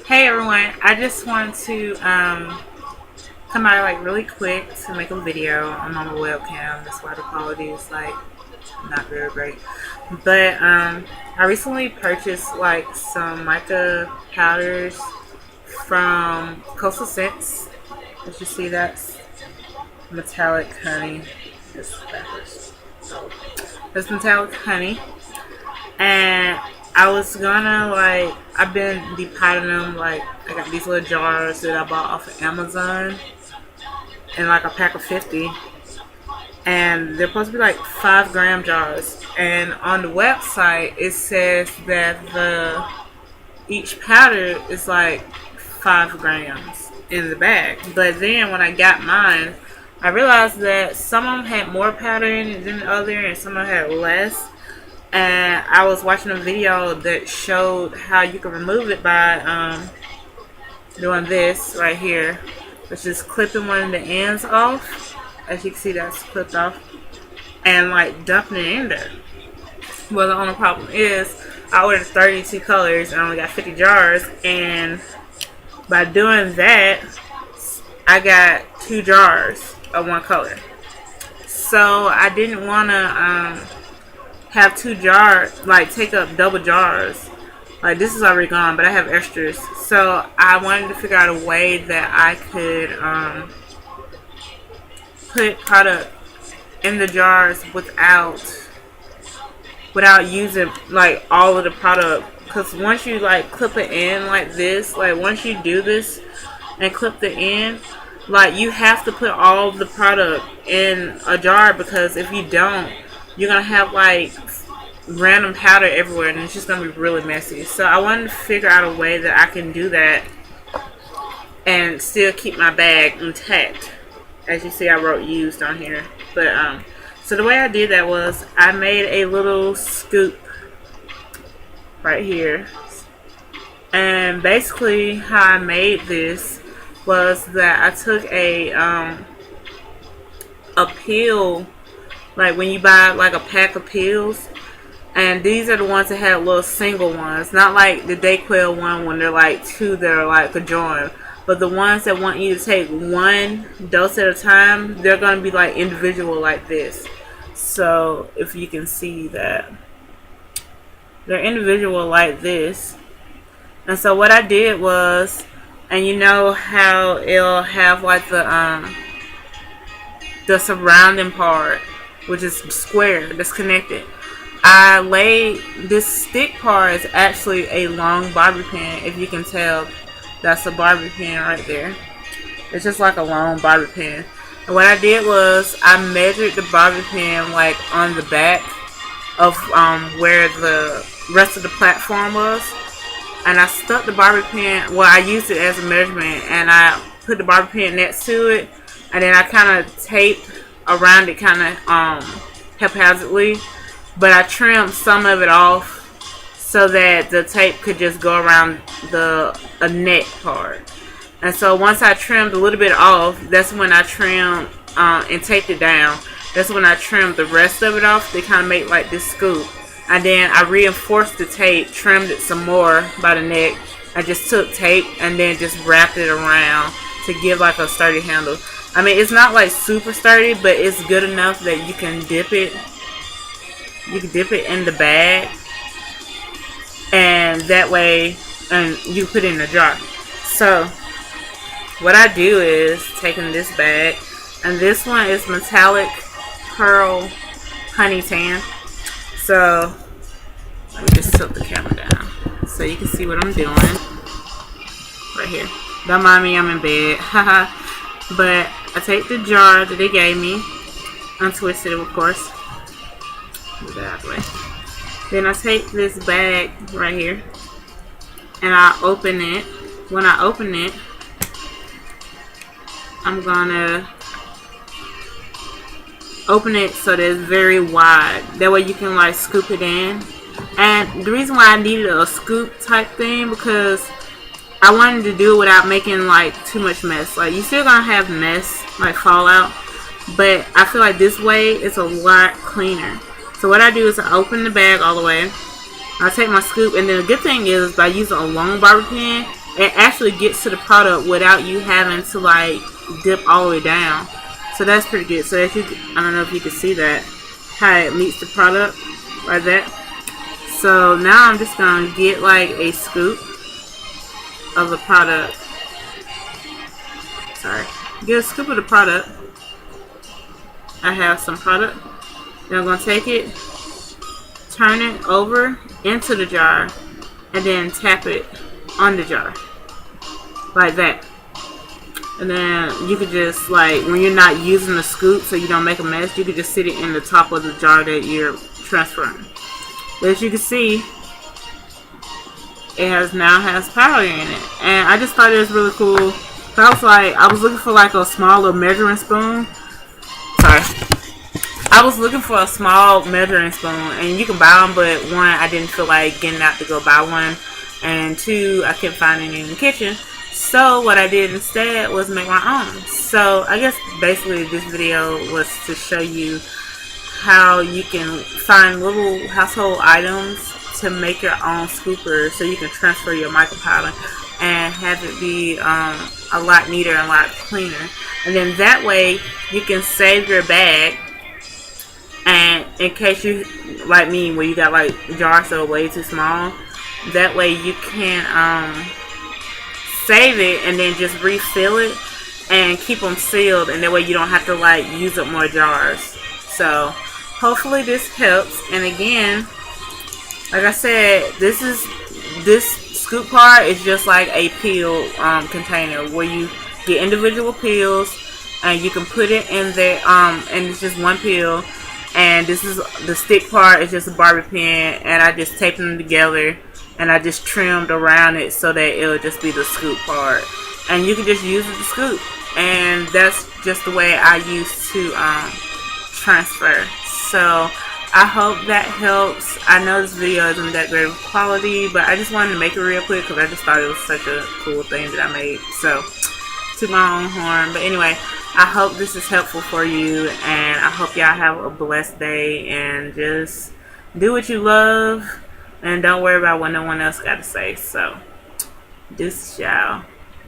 Hey everyone, I just want to come out like really quick to make a video. I'm on my webcam, that's why the quality is like not very great. But I recently purchased like some mica powders from Coastal Scents. As you see, that's metallic honey. It's backwards. So that's metallic honey. And I was gonna I've been depotting them. Like, I got these little jars that I bought off of Amazon in like a pack of 50, and they're supposed to be like 5 gram jars. And on the website it says that each powder is like 5 grams in the bag. But then when I got mine, I realized that some of them had more powder in it than the other, and some of them had less. And I was watching a video that showed how you can remove it by doing this right here, which is clipping one of the ends off. As you can see, that's clipped off, and like dumping it in there. Well, the only problem is I ordered 32 colors and I only got 50 jars, and by doing that I got 2 jars of one color. So I didn't want to have 2 jars, like take up double jars. Like, this is already gone, but I have extras. So I wanted to figure out a way that I could put product in the jars without using like all of the product. Because once you like clip it in like this, like once you do this and clip the end, like you have to put all of the product in a jar, because if you don't, you're gonna have like random powder everywhere, and it's just gonna be really messy. So I wanted to figure out a way that I can do that and still keep my bag intact. As you see, I wrote used on here. But so the way I did that was I made a little scoop right here. And basically how I made this was that I took a pill, like when you buy like a pack of pills, and these are the ones that have little single ones, not like the Dayquil one when they're like 2 that are like a joint, but the ones that want you to take 1 dose at a time, they're going to be like individual like this. So if you can see that, they're individual like this. And so what I did was, and you know how it'll have like the surrounding part, which is square, that's connected. I laid this stick part is actually a long bobby pin. If you can tell, that's a bobby pin right there. It's just like a long bobby pin. And what I did was I measured the bobby pin like on the back of where the rest of the platform was, and I stuck the bobby pin. Well, I used it as a measurement, and I put the bobby pin next to it, and then I kind of taped around it, kind of haphazardly. But I trimmed some of it off so that the tape could just go around the neck part. And so once I trimmed a little bit off, that's when I trimmed and taped it down. That's when I trimmed the rest of it off to kind of make like this scoop. And then I reinforced the tape, trimmed it some more by the neck. I just took tape and then just wrapped it around to give like a sturdy handle. I mean, it's not like super sturdy, but it's good enough that you can dip it. You can dip it in the bag, and that way, and you put it in a jar. So what I do is taking this bag, and this one is metallic pearl honey tan. So let me just tilt the camera down so you can see what I'm doing right here. Don't mind me, I'm in bed. Haha. But I take the jar that they gave me, untwist it, of course. Move that out of the way. Then I take this bag right here and I open it. When I open it, I'm gonna open it so that it's very wide. That way you can like scoop it in. And the reason why I needed a scoop type thing, because I wanted to do it without making like too much mess. Like, you still gonna have mess, like fallout, but I feel like this way it's a lot cleaner. So what I do is I open the bag all the way. I take my scoop, and then the good thing is by using a long bobby pin, it actually gets to the product without you having to like dip all the way down. So that's pretty good. So if you, I don't know if you can see that, how it meets the product like that. So now I'm just gonna get like a scoop of the product. Sorry, get a scoop of the product. I have some product. Then I'm gonna take it, turn it over into the jar, and then tap it on the jar like that. And then you could just, like, when you're not using the scoop so you don't make a mess, you could just sit it in the top of the jar that you're transferring. But as you can see, it now has powder in it. And I just thought it was really cool. I was looking for like a small little measuring spoon. Sorry. I was looking for a small measuring spoon, and you can buy them, but one, I didn't feel like getting out to go buy one, and two, I couldn't find any in the kitchen. So what I did instead was make my own. So I guess basically this video was to show you how you can find little household items to make your own scooper, so you can transfer your mica powder and have it be a lot neater and a lot cleaner. And then that way you can save your bag, and in case you, like me, where you got like jars that are way too small, that way you can save it and then just refill it and keep them sealed, and that way you don't have to like use up more jars. So hopefully this helps. And again, like I said, this scoop part is just like a peel container where you get individual peels and you can put it in there, and it's just one peel. And this is the stick part, is just a barbie pin, and I just taped them together and I just trimmed around it so that it'll just be the scoop part, and you can just use it to scoop. And that's just the way I used to transfer. So I hope that helps. I know this video isn't that great of quality, but I just wanted to make it real quick because I just thought it was such a cool thing that I made. So, to my own horn. But anyway, I hope this is helpful for you, and I hope y'all have a blessed day, and just do what you love, and don't worry about what no one else got to say. So, this y'all.